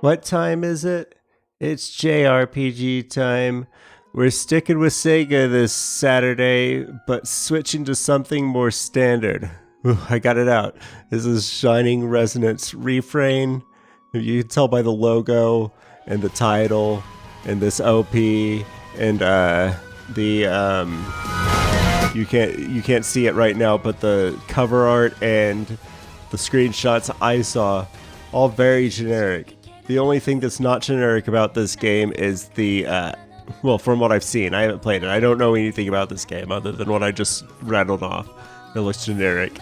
What time is it? It's JRPG time. We're sticking with Sega this Saturday, but switching to something more standard. Ooh, I got it out. This is Shining Resonance Refrain. You can tell by the logo and the title and this OP and you can't see it right now, but the cover art and the screenshots I saw, all very generic. The only thing that's not generic about this game is the, well, from what I've seen, I haven't played it. I don't know anything about this game other than what I just rattled off. It looks generic.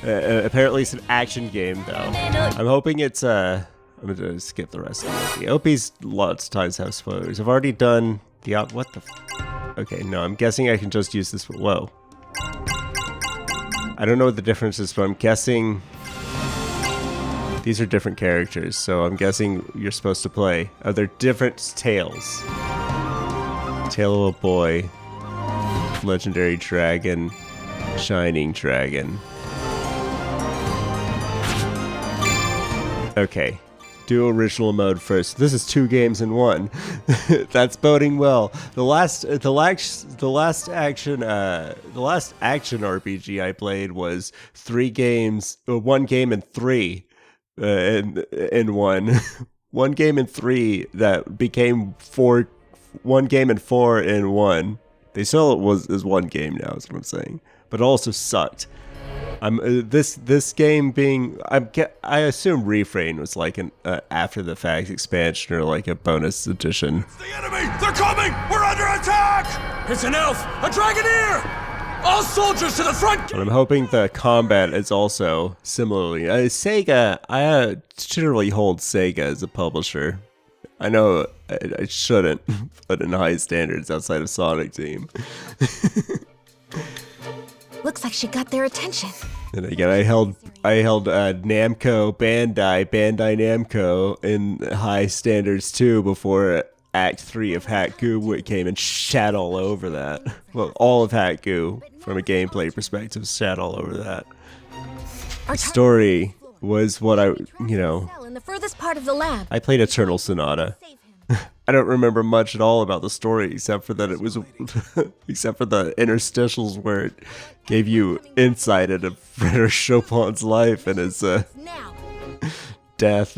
Apparently it's an action game, though. I'm hoping it's, I'm gonna skip the rest of it. The OPs lots of times have spoilers. I've already done the, what the okay, no, I'm guessing I can just use this, whoa. I don't know what the difference is, but I'm guessing these are different characters, so I'm guessing you're supposed to play. Oh, they're different tales. Tale of a boy, legendary dragon, shining dragon. Okay, do original mode first. This is 2 games in 1. That's boding well. The last action RPG I played was 3 games, 1 game and 3. In 1. 1 game and 3 that became 4. 1 game and 4 in 1. They still is 1 game now, is what I'm saying. But it also sucked. This game being, I assume Refrain was like an after the fact expansion or like a bonus edition. It's the enemy! They're coming! We're under attack! It's an elf! A dragoneer! All soldiers to the front! But I'm hoping the combat is also similarly. Sega, I generally hold Sega as a publisher. I know I shouldn't put in high standards outside of Sonic Team. Looks like she got their attention. And again, I held Namco, Bandai Namco in high standards too before Act 3 of Hat Goo came and shat all over that. Well, all of Hat Goo, from a gameplay perspective, shat all over that. The story was what In the furthest part of the lab. I played Eternal Sonata. I don't remember much at all about the story except for that it was, except for the interstitials where it gave you insight into Frédéric Chopin's life and his death.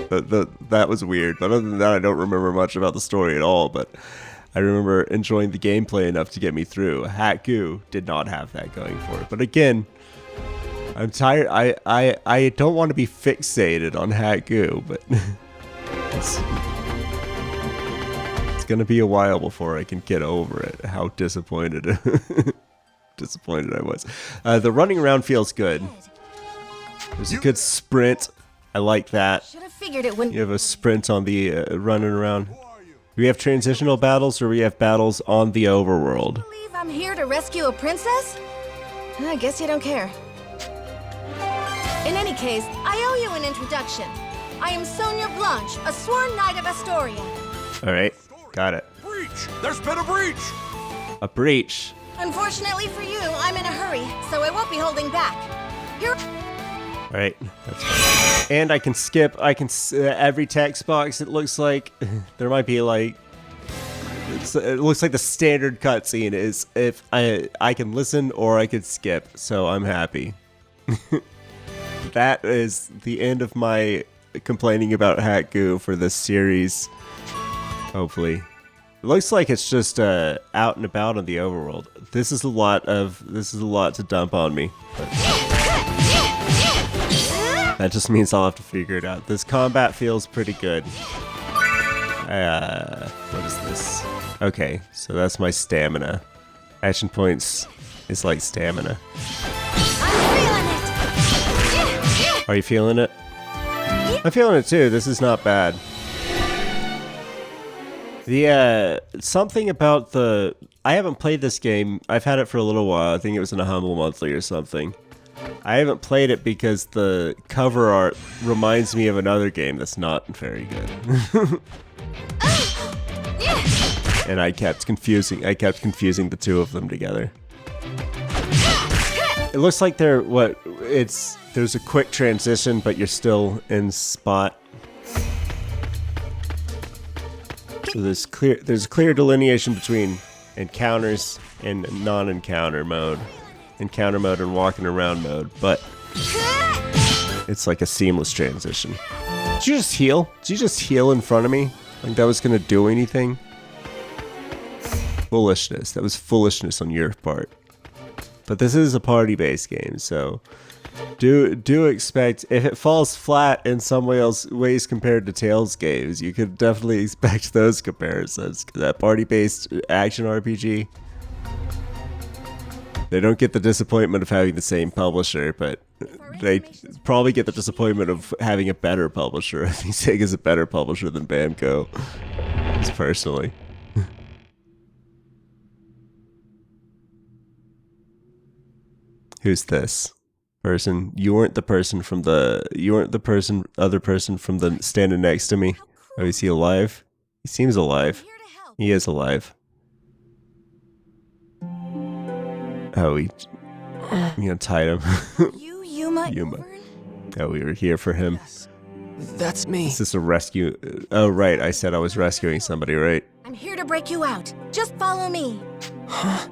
That was weird. But other than that, I don't remember much about the story at all. But I remember enjoying the gameplay enough to get me through. Hat Goo did not have that going for it. But again, I'm tired. I don't want to be fixated on Hat Goo, but it's gonna be a while before I can get over it. How disappointed I was. The running around feels good. There's a good sprint. I like that. Should have figured it when you have a sprint on the running around. Do we have transitional battles or we have battles on the overworld? I believe I'm here to rescue a princess? I guess you don't care. In any case, I owe you an introduction. I am Sonia Blanche, a sworn knight of Astoria. Alright, got it. Breach! There's been a breach! A breach. Unfortunately for you, I'm in a hurry, so I won't be holding back. You're... Alright, that's fine. And I can skip, every text box, it looks like, there might be like, it looks like the standard cutscene is if I can listen or I can skip, so I'm happy. That is the end of my complaining about Hat Goo for this series. Hopefully. It looks like it's just out and about in the overworld. This is a lot to dump on me. But that just means I'll have to figure it out. This combat feels pretty good. What is this? Okay, so that's my stamina. Action points is like stamina. Are you feeling it? I'm feeling it too. This is not bad. The something about the I haven't played this game. I've had it for a little while. I think it was in a Humble Monthly or something. I haven't played it because the cover art reminds me of another game that's not very good. And I kept confusing the two of them together. It looks like there's a quick transition, but you're still in spot. So there's clear delineation between encounters and non-encounter mode. Encounter mode and walking around mode, but it's like a seamless transition. Did you just heal? Did you just heal in front of me? Like that was gonna do anything? Foolishness. That was foolishness on your part. But this is a party-based game, so do expect, if it falls flat in some ways compared to Tales games, you could definitely expect those comparisons. That party-based action RPG, they don't get the disappointment of having the same publisher, but they probably get the disappointment of having a better publisher. I think Sega's a better publisher than Bamco, just personally. Who's this person? You weren't the person from the. You weren't the person. Other person from the standing next to me. Oh, is he alive? He seems alive. He is alive. Oh, you tied him. You, Yuma. Yuma. Oh, we were here for him. That's me. Is this a rescue? Oh, right. I said I was rescuing somebody, right? I'm here to break you out. Just follow me. Huh?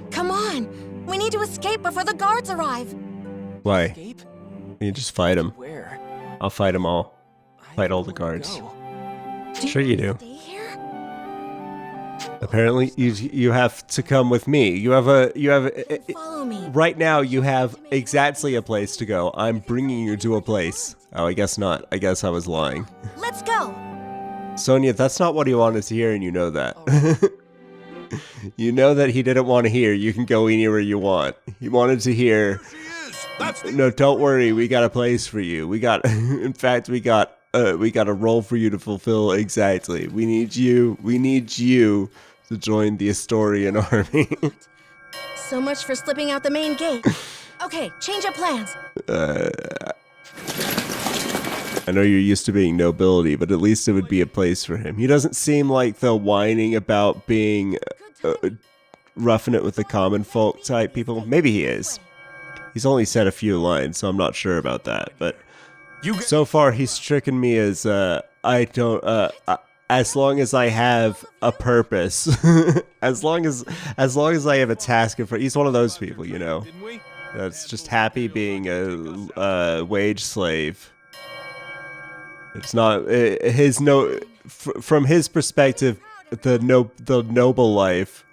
Come on. We need to escape before the guards arrive. Why? Escape? You just fight them. Where? I'll fight them all. I Fight all don't the wanna guards. go. Sure you do. Stay here? Apparently, you have to come with me. You have Follow me. right now. You have exactly a place to go. I'm bringing you to a place. Oh, I guess not. I guess I was lying. Let's go. Sonia, that's not what he wanted to hear, and you know that. You know that he didn't want to hear. You can go anywhere you want. He wanted to hear. No, don't worry. We got a place for you. We got. In fact, we got a role for you to fulfill. Exactly. We need you. We need you to join the Astorian army. So much for slipping out the main gate. Okay, change of plans. I know you're used to being nobility, but at least it would be a place for him. He doesn't seem like the whining about being roughing it with the common folk type people. Maybe he is. He's only said a few lines, so I'm not sure about that. But so far, he's stricken me as as long as I have a purpose, as long as I have a task in front. He's one of those people, you know, that's just happy being a wage slave. It's not from his perspective, the noble life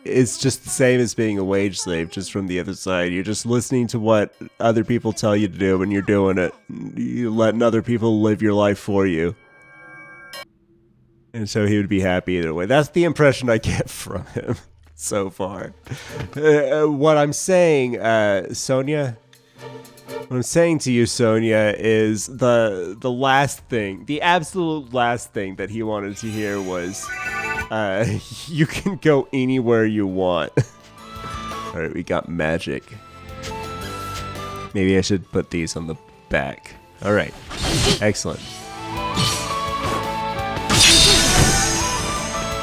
is just the same as being a wage slave, just from the other side. You're just listening to what other people tell you to do, and you're doing it. You're letting other people live your life for you. And so he would be happy either way. That's the impression I get from him so far. What I'm saying, Sonia... What I'm saying to you, Sonia, is the last thing, the absolute last thing that he wanted to hear was, you can go anywhere you want. Alright, we got magic. Maybe I should put these on the back. Alright, excellent.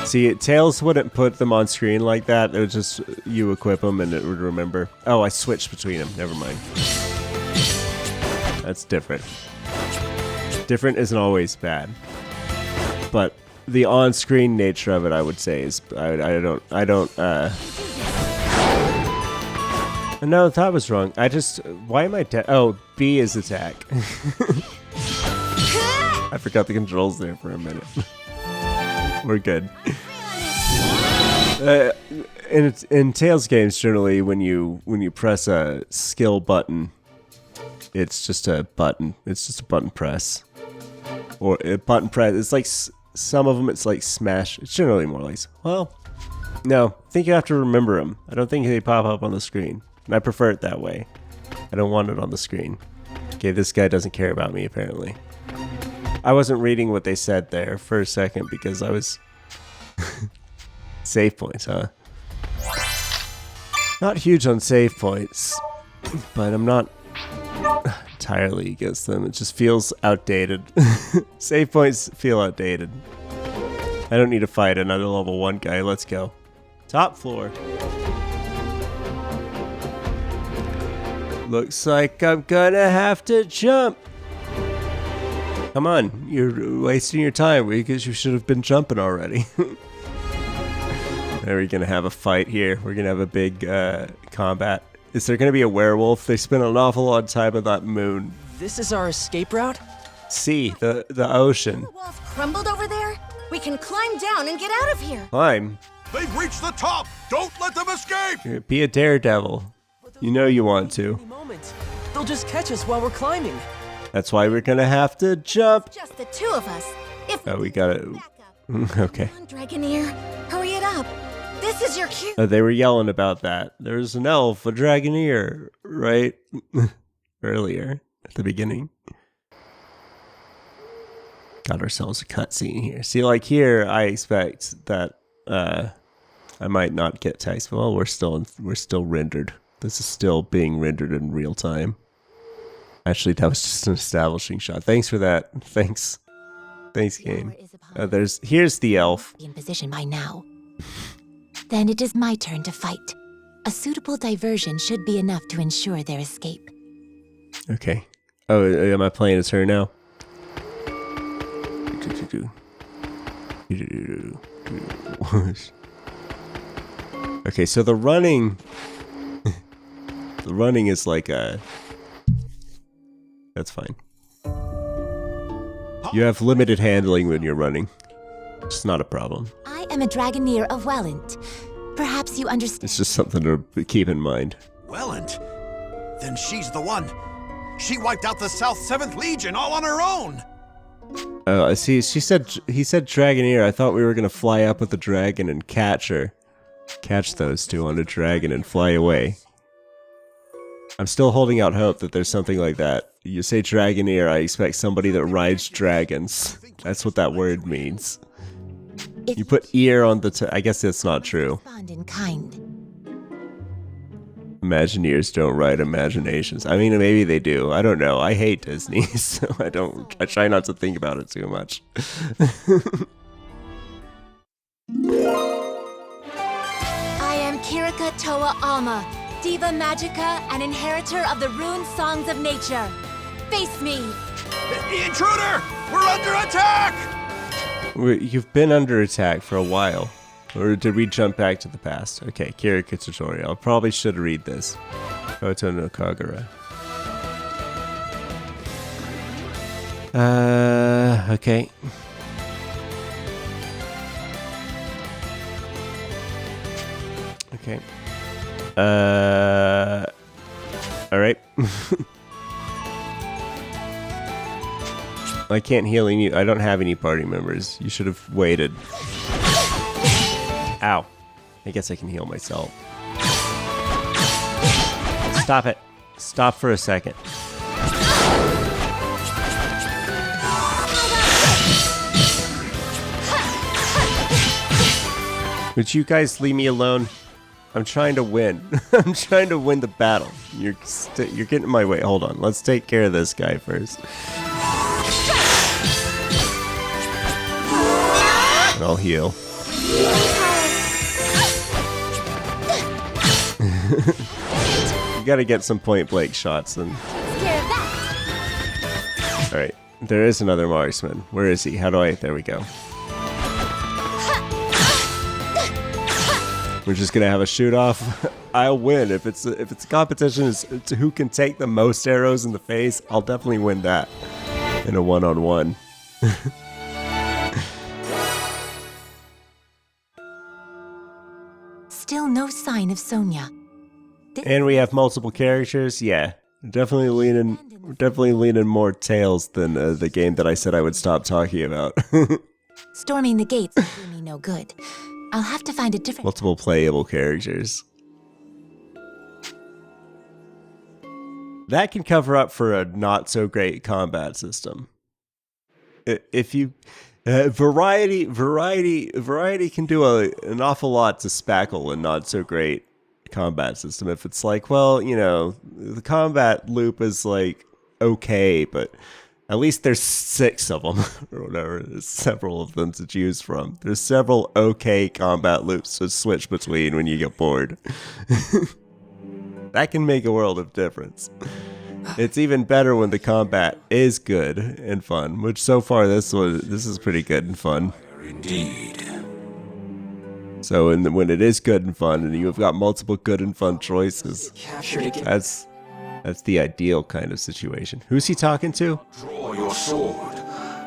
See, Tails wouldn't put them on screen like that. It was just, you equip them and it would remember. Oh, I switched between them. Never mind. That's different. Different isn't always bad, but the on-screen nature of it, I would say, is I don't. No, that was wrong. Why am I? Oh, B is attack. I forgot the controls there for a minute. We're good. In Tales games, generally, when you press a skill button. It's just a button. It's just a button press. Or a button press. It's like some of them it's like smash. It's generally more like, well, no. I think you have to remember them. I don't think they pop up on the screen. And I prefer it that way. I don't want it on the screen. Okay, this guy doesn't care about me apparently. I wasn't reading what they said there for a second because I was... Save points, huh? Not huge on save points. But I'm not... entirely against them. It just feels outdated. Save points feel outdated. I don't need to fight another level 1 guy. Let's go. Top floor. Looks like I'm gonna have to jump. Come on, you're wasting your time because you should have been jumping already. Are we gonna have a fight here? We're gonna have a big combat. Is there gonna be a werewolf? They spent an awful lot of time on that moon. This is our escape route? Sea, the ocean. The walls crumbled over there? We can climb down and get out of here. Climb. They've reached the top! Don't let them escape! Be a daredevil. You know you want to. Any moment. They'll just catch us while we're climbing. That's why we're gonna have to jump. Just the two of us. If Oh, we got it. Okay. Come on, Dragoneer. Hurry it up. This is your cue. They were yelling about that. There's an elf, a dragoneer, right? Earlier, at the beginning. Got ourselves a cutscene here. See, like here, I expect that I might not get text. Well, we're still rendered. This is still being rendered in real time. Actually, that was just an establishing shot. Thanks for that. Thanks, game. Here's the elf. In position by now. Then it is my turn to fight. A suitable diversion should be enough to ensure their escape. Okay. Oh, am I playing as her now? Okay, so the running is like a... That's fine. You have limited handling when you're running. It's not a problem. I am a Dragoneer of Welland. Perhaps you understand. It's just something to keep in mind. Welland? Then she's the one. She wiped out the South 7th Legion all on her own! Oh, I see. He said Dragoneer. I thought we were gonna fly up with the dragon and catch her. Catch those two on a dragon and fly away. I'm still holding out hope that there's something like that. You say Dragoneer, I expect somebody that rides dragons. That's what that word means. You put ear on the I guess that's not true. Respond in kind. Imagineers don't ride imaginations. I mean, maybe they do. I don't know. I hate Disney, so I try not to think about it too much. I am Kirika Toa Alma, Diva Magica and inheritor of the ruined songs of nature. Face me! Intruder! We're under attack! You've been under attack for a while. Or did we jump back to the past? Okay, Kirika tutorial. I probably should read this. Koto no Kagura. Okay. Okay. Alright. I can't heal any. I don't have any party members. You should have waited. Ow. I guess I can heal myself. Stop it. Stop for a second. Would you guys leave me alone? I'm trying to win. I'm trying to win the battle. You're getting in my way. Hold on. Let's take care of this guy first. And I'll heal. You gotta get some point blank shots and... Alright, there is another marksman. Where is he? How do I... There we go. We're just gonna have a shoot off. I'll win. If it's a competition as to who can take the most arrows in the face, I'll definitely win that. In a one-on-one. Still no sign of Sonia. And we have multiple characters. Yeah, definitely leaning more Tails than the game that I said I would stop talking about. Storming the gates will do me no good. I'll have to find a different... Multiple playable characters. That can cover up for a not so great combat system. If you variety can do an awful lot to spackle a not so great combat system. If it's like, well, you know, the combat loop is like okay, but at least there's 6 of them or whatever. There's several of them to choose from. There's several okay combat loops to switch between when you get bored. That can make a world of difference. It's even better when the combat is good and fun, which so far this is pretty good and fun. Indeed. So when it is good and fun, and you've got multiple good and fun choices, Captured again. that's the ideal kind of situation. Who's he talking to? Draw your sword.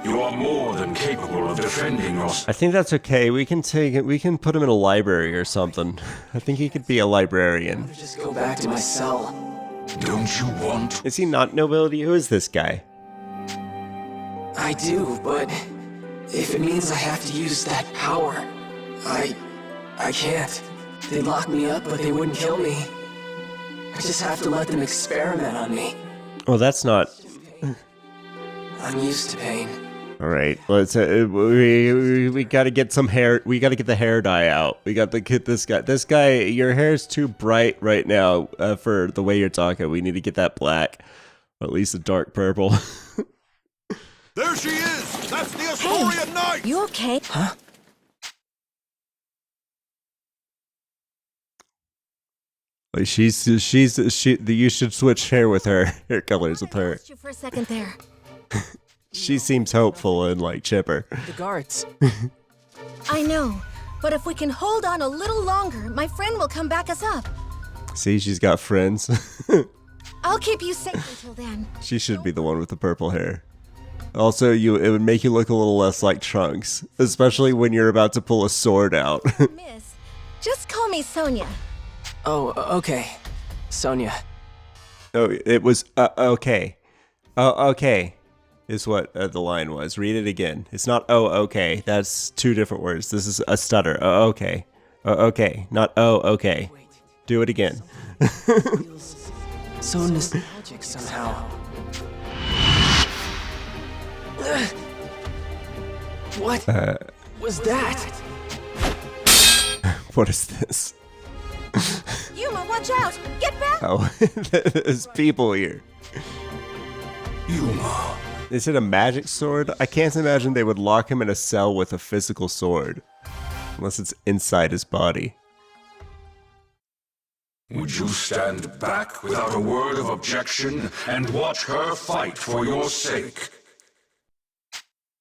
You are more than capable of defending yourself. I think that's okay. We can take it. We can put him in a library or something. I think he could be a librarian. Just go back to my cell. Don't you want? Is he not nobility? Who is this guy? I do, but if it means I have to use that power, I can't. They'd lock me up, but they wouldn't kill me. I just have to let them experiment on me. Well, that's not. I'm used to pain. All right, let's. We gotta get some hair. We gotta get the hair dye out. We got to get this guy. This guy, your hair's too bright right now for the way you're talking. We need to get that black, or at least a dark purple. There she is. That's the Astorian Knight. You okay? Huh? Like you should switch hair with her. Hair colors with her. Lost you for a second there. She seems hopeful and like chipper. The guards. I know, but if we can hold on a little longer, my friend will come back us up. See, she's got friends. I'll keep you safe until then. She should be the one with the purple hair. Also, it would make you look a little less like Trunks, especially when you're about to pull a sword out. Miss, just call me Sonia. Oh, okay. Sonia. Oh, it was okay. Oh, okay. Is what the line was. Read it again. It's not oh, okay. That's two different words. This is a stutter. Oh, okay. Oh, okay. Not oh, okay. Do it again. Feels so nostalgic somehow. What was that? What is this? Yuma, watch out! Get back! Oh, there's people here. Yuma. Is it a magic sword? I can't imagine they would lock him in a cell with a physical sword. Unless it's inside his body. Would you stand back without a word of objection and watch her fight for your sake?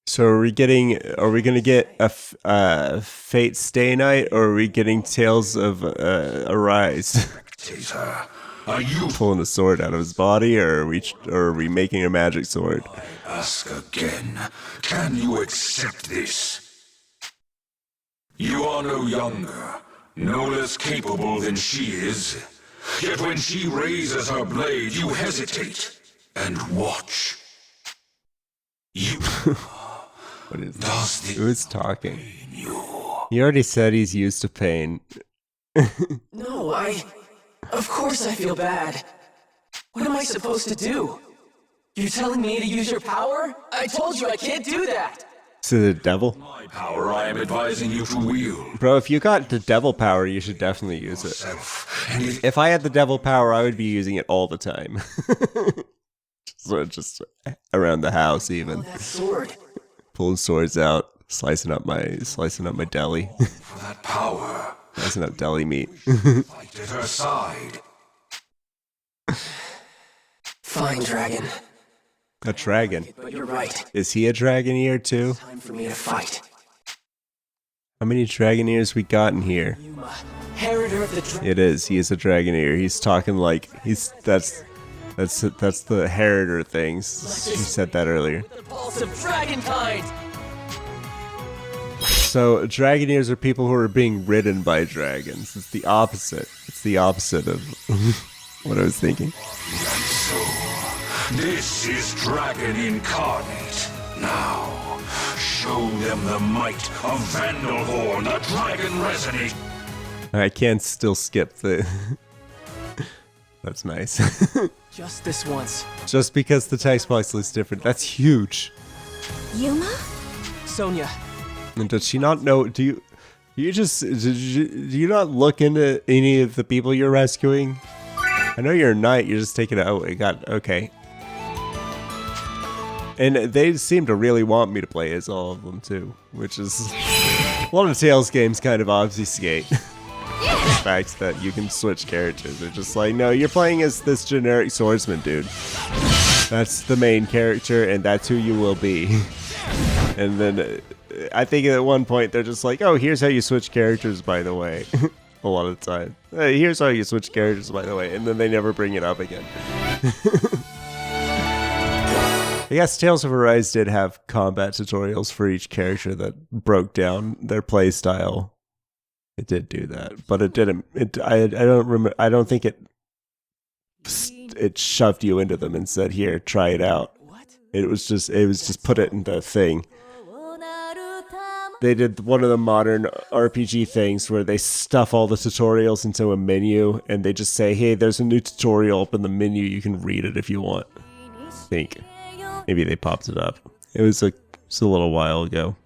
So are we gonna get a Fate Stay Night, or are we getting Tales of Arise? Taser, are you? Pulling the sword out of his body, or are we making a magic sword? Ask again. Can you accept this? You are no younger, no less capable than she is. Yet when she raises her blade, you hesitate and watch. You. What is Does this? the Who is talking? you? He already said he's used to pain. No, of course I feel bad. What am I supposed to do? You telling me to use your power? I told you I can't do that! To the devil? My power I am advising you to wield. Bro, if you got the devil power, you should definitely use it. And if If I had the devil power, I would be using it all the time. just around the house, even. That sword. Pulling swords out, slicing up my deli. for that power, Slicing up deli meat. fight at her side. Fine, dragon. A dragon. But you're right. Is he a dragoneer too? Time for me to fight. How many dragoneers we got in here? Yuma, inheritor of the dragon. It is. He is a dragoneer. He's talking like that's the inheritor things. You said that earlier. The pulse of dragonkind! So dragoneers are people who are being ridden by dragons. It's the opposite. It's the opposite of what I was thinking. And so, this is Dragon Incarnate. Now, show them the might of Vandalhorn, the Dragon Resonate. I can still skip the. That's nice. Just this once. Just because the text box looks different. That's huge. Yuma? Sonia, And does she not know? Do you not look into any of the people you're rescuing? I know you're a knight. You're just taking it. Oh, it got okay. And they seem to really want me to play as all of them too, which is a lot of Tales games kind of obfuscate the fact that you can switch characters. They're just like, no, you're playing as this generic swordsman dude. That's the main character, and that's who you will be. And then I think at one point they're just like, oh, here's how you switch characters, by the way. A lot of the time. Hey, here's how you switch characters, by the way. And then they never bring it up again. Yes, Tales of Arise did have combat tutorials for each character that broke down their playstyle. It did do that, but it didn't. I don't remember. I don't think it shoved you into them and said, "Here, try it out." It was just put it in the thing. They did one of the modern RPG things where they stuff all the tutorials into a menu, and they just say, "Hey, there's a new tutorial up in the menu. You can read it if you want." I think. Maybe they popped it up. It was a little while ago.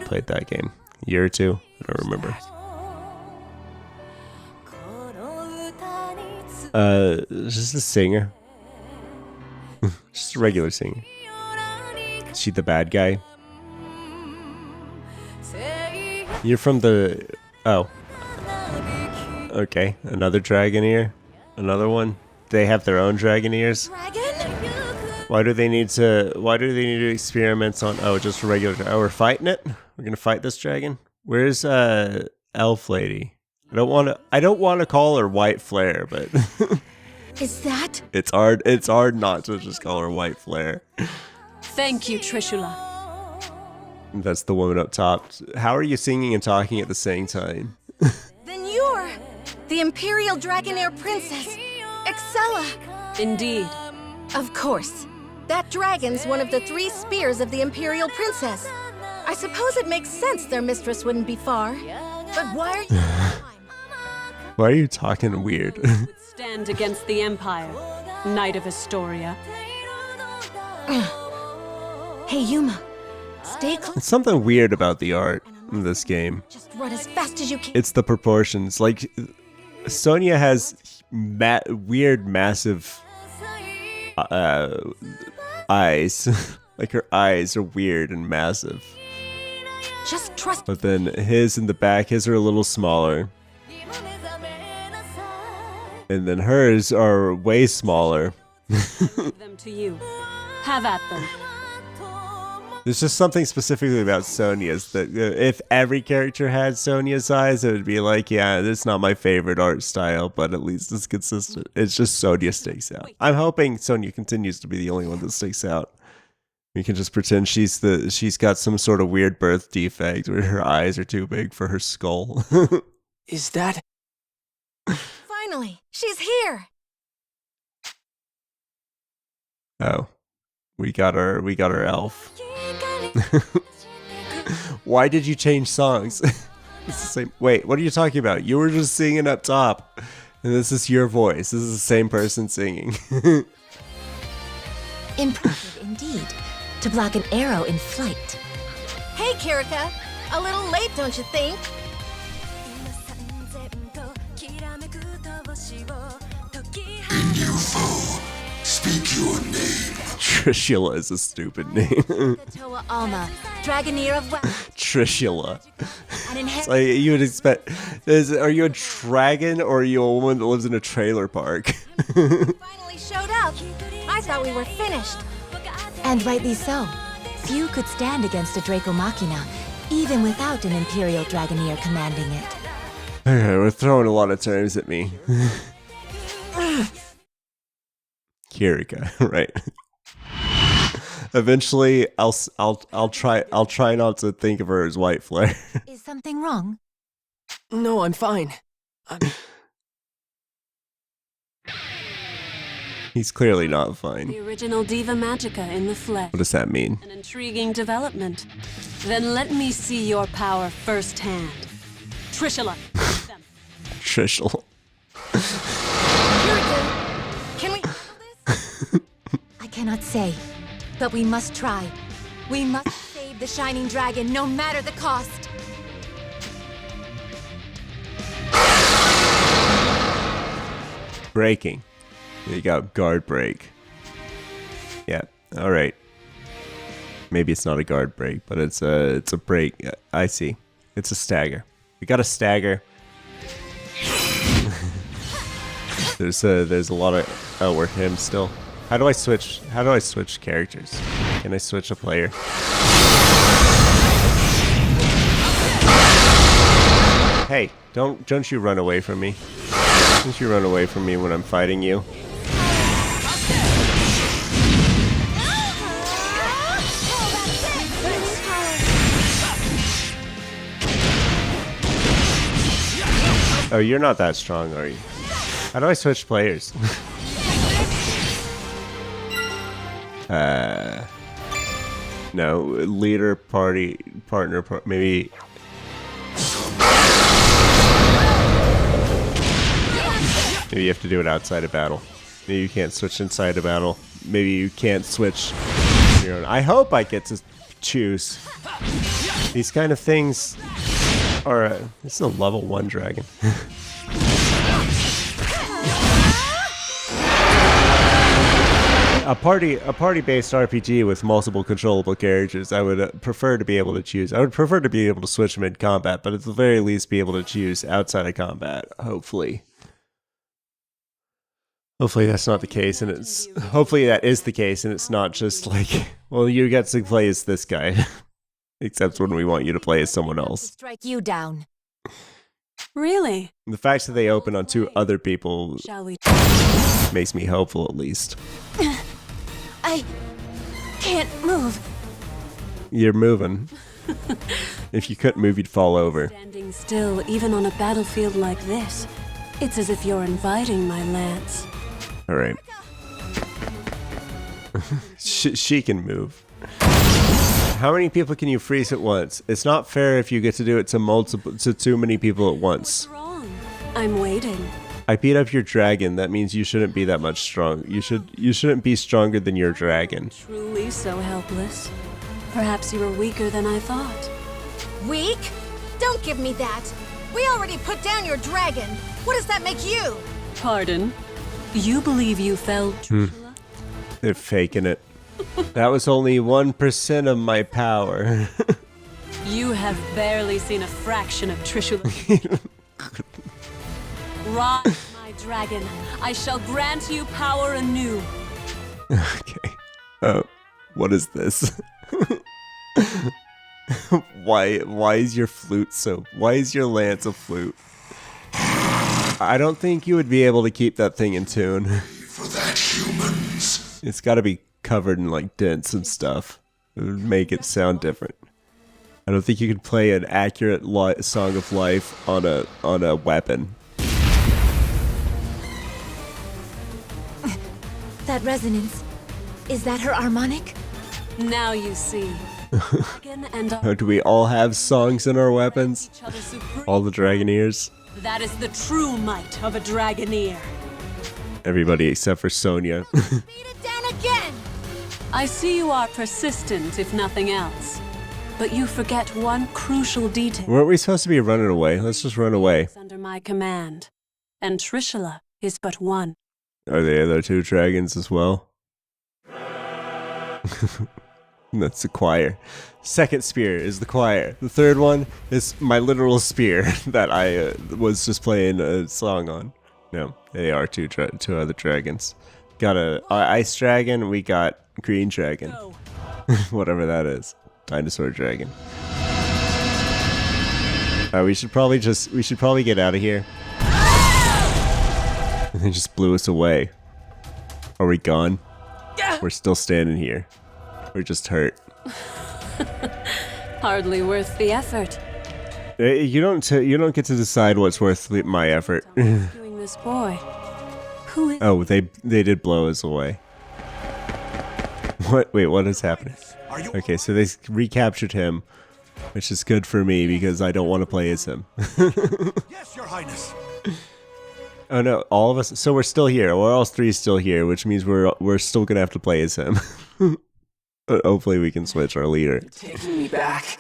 Played that game. A year or two? I don't remember. Just a singer. Just a regular singer. Is she the bad guy? You're from the... Oh. Okay. Another Dragoneer? Another one? They have their own Dragoneers? Why do they need to experiment on... Oh, just for regular... Oh, we're fighting it? We're gonna fight this dragon? Where's, Elf Lady? I don't want to call her White Flare, but... Is that? It's hard not to just call her White Flare. Thank you, Trishula. That's the woman up top. How are you singing and talking at the same time? Then you're the Imperial Dragonair Princess, Excella. Indeed. Of course. That dragon's one of the 3 spears of the Imperial Princess. I suppose it makes sense their mistress wouldn't be far. But why are you... Why are you talking weird? Stand against the Empire, Knight of Astoria. Hey, Yuma. Stay close. It's something weird about the art in this game. Just run as fast as you can. It's the proportions. Like, Sonya has weird, massive eyes. Like, her eyes are weird and massive. Just trust. But then his in the back, his are a little smaller. And then hers are way smaller. Them to you. Have at them. There's just something specifically about Sonya's that if every character had Sonya's eyes, it would be like, yeah, this is not my favorite art style, but at least it's consistent. It's just Sonya sticks out. I'm hoping Sonya continues to be the only one that sticks out. We can just pretend she's got some sort of weird birth defect where her eyes are too big for her skull. Is that... Finally, she's here. Oh, we got our elf. Why did you change songs? It's the same. Wait, what are you talking about? You were just singing up top, and this is your voice. This is the same person singing. Impressive indeed. To block an arrow in flight. Hey, Kirika. A little late, don't you think? New foe, speak your name. Trishula is a stupid name. Toa Alma, Dragoneer of Trishula. an It's like you would expect. Are you a dragon or are you a woman that lives in a trailer park? Finally showed up. I thought we were finished. And rightly so. Few could stand against a Draco Machina, even without an Imperial Dragoneer commanding it. Okay, we're throwing a lot of terms at me. Kirika, right? Eventually, I'll try not to think of her as White Flare. Is something wrong? No, I'm fine. He's clearly not fine. The original Diva Magica in the flesh. What does that mean? An intriguing development. Then let me see your power firsthand. Trishula. Trishul. Kirika, can we handle this? I cannot say, but we must try. We must save the Shining Dragon, no matter the cost. Breaking. You got guard break. Yeah. All right. Maybe it's not a guard break, but it's a break. I see. It's a stagger. We got a stagger. There's a lot of we're him still. How do I switch characters? Can I switch a player? Hey, don't you run away from me. Don't you run away from me when I'm fighting you. Oh, you're not that strong, are you? How do I switch players? No, leader, party, partner, maybe. Maybe you have to do it outside of battle. Maybe you can't switch inside of battle. Maybe you can't switch your own. I hope I get to choose. These kind of things are. This is a level 1 dragon. A party-based RPG with multiple controllable characters, I would prefer to be able to choose. I would prefer to be able to switch mid-combat, but at the very least be able to choose outside of combat, hopefully. Hopefully that's not the case, and hopefully that is the case, and it's not just like, well, you get to play as this guy. Except when we want you to play as someone else. Strike you down. Really? The fact that they open on 2 other people Shall we? makes me hopeful, at least. I can't move. You're moving. If you couldn't move, you'd fall over. Standing still, even on a battlefield like this. It's as if you're inviting my lance. All right. She can move. How many people can you freeze at once? It's not fair if you get to do it to too many people at once. What's wrong? I'm waiting. I beat up your dragon. That means you shouldn't be that much strong. You shouldn't be stronger than your dragon. Truly so helpless. Perhaps you were weaker than I thought. Weak? Don't give me that. We already put down your dragon. What does that make you? Pardon? You believe you felled Trishula? They're faking it. That was only 1% of my power. You have barely seen a fraction of Trishula. Rise, my dragon. I shall grant you power anew. Okay. What is this? Why is your flute so... Why is your lance a flute? I don't think you would be able to keep that thing in tune. For that, humans. It's got to be covered in like dents and stuff. It would make it sound different. I don't think you could play an accurate song of life on a weapon. That resonance. Is that her harmonic? Now you see. Dragon and Do we all have songs in our weapons? each other supreme. All the Dragoneers? That is the true might of a Dragoneer. Everybody except for Sonya. Beat it down again! I see you are persistent, if nothing else. But you forget one crucial detail. Weren't we supposed to be running away? Let's just run away. It's under my command. And Trishula is but one. Are the other 2 dragons as well? That's the choir. Second spear is the choir. The third one is my literal spear that I was just playing a song on. No, they are 2 other dragons. Got a ice dragon. We got green dragon. Go. Whatever that is. Dinosaur dragon. We should probably get out of here. And they just blew us away. Are we gone? We're still standing here. We're just hurt. Hardly worth the effort. You don't get to decide what's worth my effort. Rescuing this boy. Who is? Oh, they did blow us away. What? Wait, what is happening? Okay, so they recaptured him, which is good for me because I don't want to play as him. Yes, Your Highness. Oh no, all of us. So we're still here. We're all 3 still here, which means we're still gonna have to play as him. But hopefully we can switch our leader. Taking me back.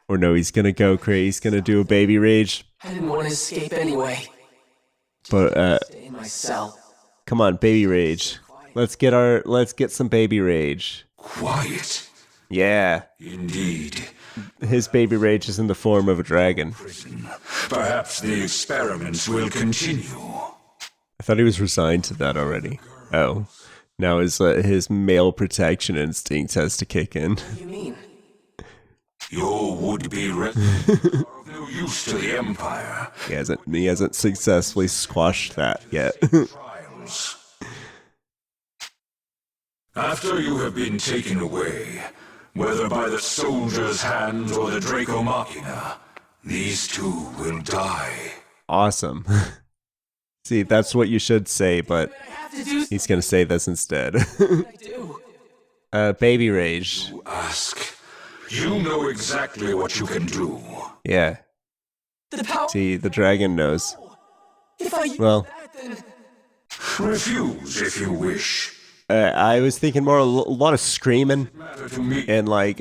Or no, he's gonna go crazy. He's gonna do a baby rage. I didn't want to escape anyway. But Stay in my cell. come on, baby rage. Let's get some baby rage. Quiet. Yeah, Indeed. his baby rage is in the form of a dragon. Prison. Perhaps the experiments will continue. I thought he was resigned to that already. Oh. Now his male protection instinct has to kick in. What do you mean? Your would-be resident are of no use to the Empire. He hasn't successfully squashed that yet. Trials. After you have been taken away, whether by the soldier's hand or the Draco Machina, these two will die. Awesome. See, that's what you should say, but I have to do he's gonna say this instead. what I do. Baby rage. You ask. You know exactly what you can do. Yeah. The power. See, the dragon knows. If I use Well, that, then Refuse if you wish. I was thinking more a lot of screaming Matter to me. and like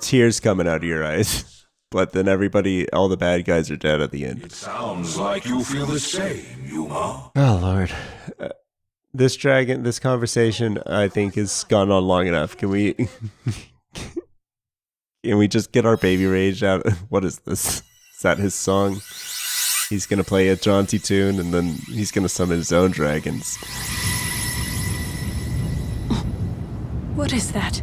tears coming out of your eyes. But then all the bad guys are dead at the end. It sounds like you feel the same, Yuma. Oh Lord, this conversation I think has gone on long enough. Can we, can we just get our baby rage out? What is this? Is that his song? He's gonna play a jaunty tune and then he's gonna summon his own dragons. What is that?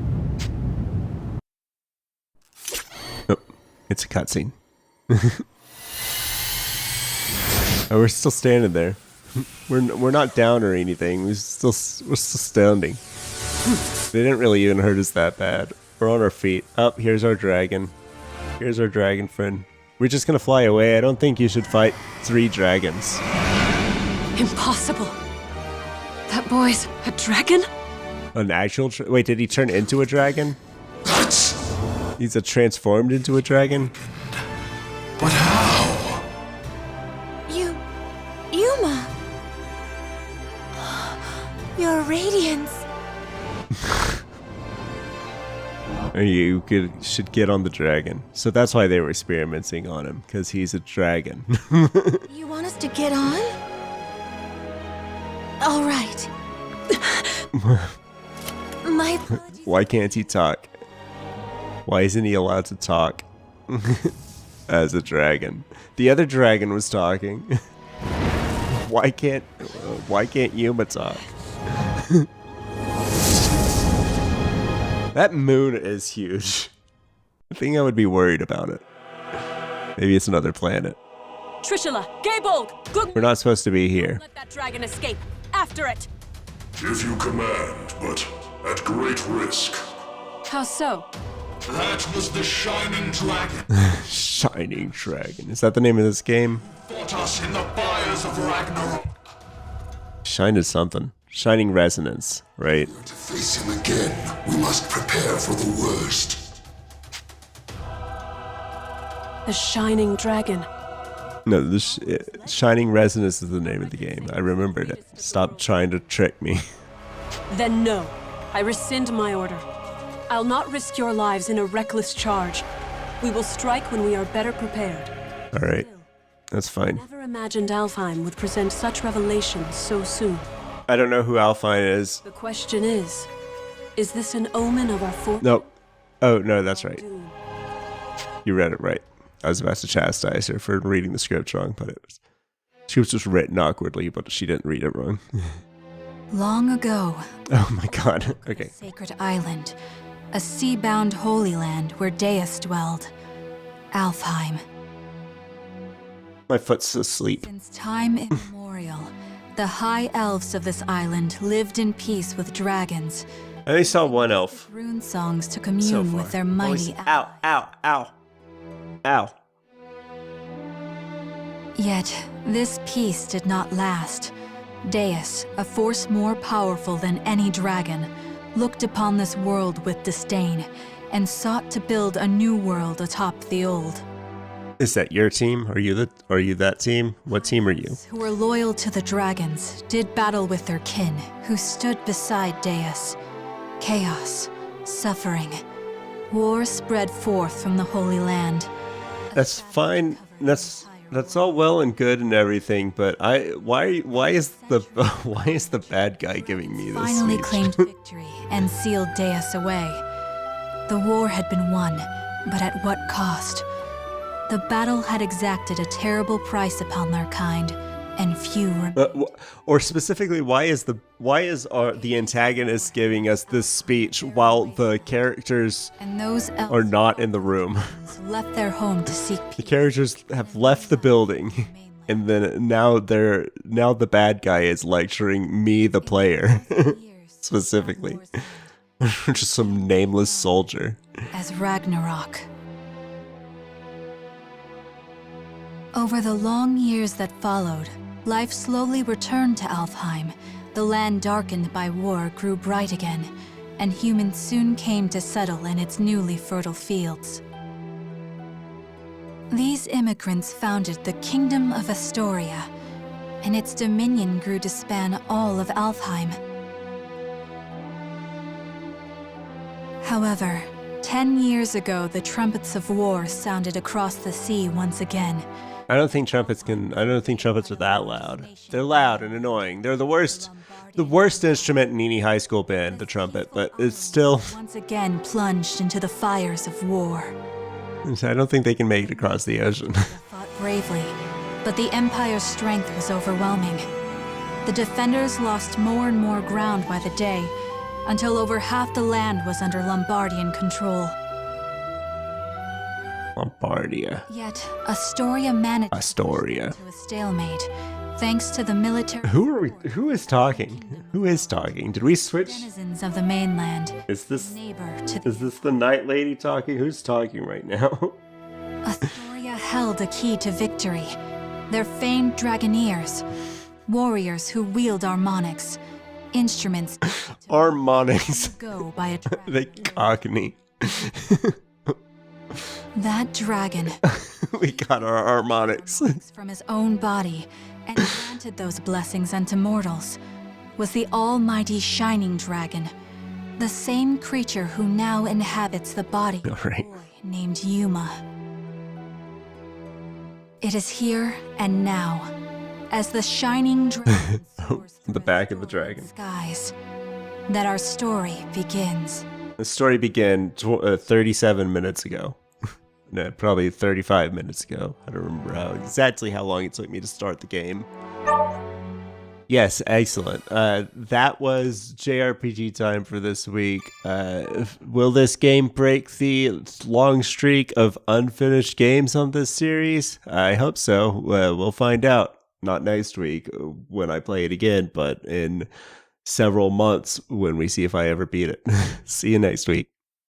It's a cutscene. Oh, we're still standing there. We're not down or anything. We're still standing. They didn't really even hurt us that bad. We're on our feet. Oh, here's our dragon. Here's our dragon friend. We're just gonna fly away. I don't think you should fight 3 dragons. Impossible. That boy's a dragon? An actual wait, did he turn into a dragon? That's... He's transformed into a dragon? But how? Yuma! Your radiance! Or you should get on the dragon. So that's why they were experimenting on him, because he's a dragon. You want us to get on? All right. My apologies. Why can't he talk? Why isn't he allowed to talk as a dragon? The other dragon was talking. Why can't Yuma talk? That moon is huge. I think I would be worried about it. Maybe it's another planet. Trishula, Gaybold, good. We're not supposed to be here. Let that dragon escape. After it. If you command, but at great risk. How so? That was the Shining Dragon. Shining Dragon. Is that the name of this game? Fought us in the fires of Ragnarok. Shine is something. Shining Resonance, right? To face him again, we must prepare for the worst. The Shining Dragon. No, this Shining Resonance is the name of the game. I remembered it. Stop trying to trick me. Then no. I rescind my order. I'll not risk your lives in a reckless charge. We will strike when we are better prepared. All right, that's fine. Never imagined Alfheim would present such revelations so soon. I don't know who Alfine is. The question is this an omen of our fortune? Nope. Oh, no, that's right. Doom? You read it right. I was about to chastise her for reading the script wrong, but she was just written awkwardly, but she didn't read it wrong. Long ago, Oh my god. Okay. sacred island, a sea-bound holy land where Deus dwelled, Alfheim. My foot's asleep. Since time immemorial, the high elves of this island lived in peace with dragons. I only saw one elf Rune songs to so commune far. with their mighty Ow, ow, ow. Ow. Yet, this peace did not last. Deus, a force more powerful than any dragon, looked upon this world with disdain and sought to build a new world atop the old. Is that your team? Are you that team? What team are you? Who were loyal to the dragons did battle with their kin, who stood beside Deus. Chaos, suffering, war spread forth from the Holy Land. That's fine. That's all well and good and everything, but why is the bad guy giving me this Finally speech? claimed victory and sealed Deus away. The war had been won, but at what cost? The battle had exacted a terrible price upon their kind, and few Or specifically, why is the antagonist giving us this speech while the characters and those are not in the room? left their home to seek The peace. characters have left the building, and then now the bad guy is lecturing me, the player, specifically. Just some nameless soldier. As Ragnarok. Over the long years that followed, life slowly returned to Alfheim. The land darkened by war grew bright again, and humans soon came to settle in its newly fertile fields. These immigrants founded the Kingdom of Astoria, and its dominion grew to span all of Alfheim. However, 10 years ago, the trumpets of war sounded across the sea once again. I don't think trumpets are that loud. They're loud and annoying. They're the worst instrument in any high school band, the trumpet, but it's still... Once again plunged into the fires of war. I don't think they can make it across the ocean. Fought bravely, but the Empire's strength was overwhelming. The defenders lost more and more ground by the day, until over half the land was under Lombardian control. Lombardia. Yet, Astoria managed Astoria. to a stalemate, thanks to the military Who is talking? Who is talking? Did we switch? denizens of the mainland, Is this neighbor to the night lady talking? Who's talking right now? Astoria held a key to victory. Their famed dragoneers, warriors who wield harmonics, instruments Harmonics. go by a dragon. They cockney. That dragon We got our harmonics. from his own body and granted those blessings unto mortals was the almighty Shining Dragon, the same creature who now inhabits the body of a Right. boy named Yuma. It is here and now, as the Shining Dragon soars through The back of the dragon. skies, that our story begins. The story began 37 minutes ago. No, probably 35 minutes ago. I don't remember exactly how long it took me to start the game. Yes, excellent. That was JRPG time for this week. Will this game break the long streak of unfinished games on this series? I hope so. We'll find out. Not next week when I play it again, but in several months when we see if I ever beat it. See you next week.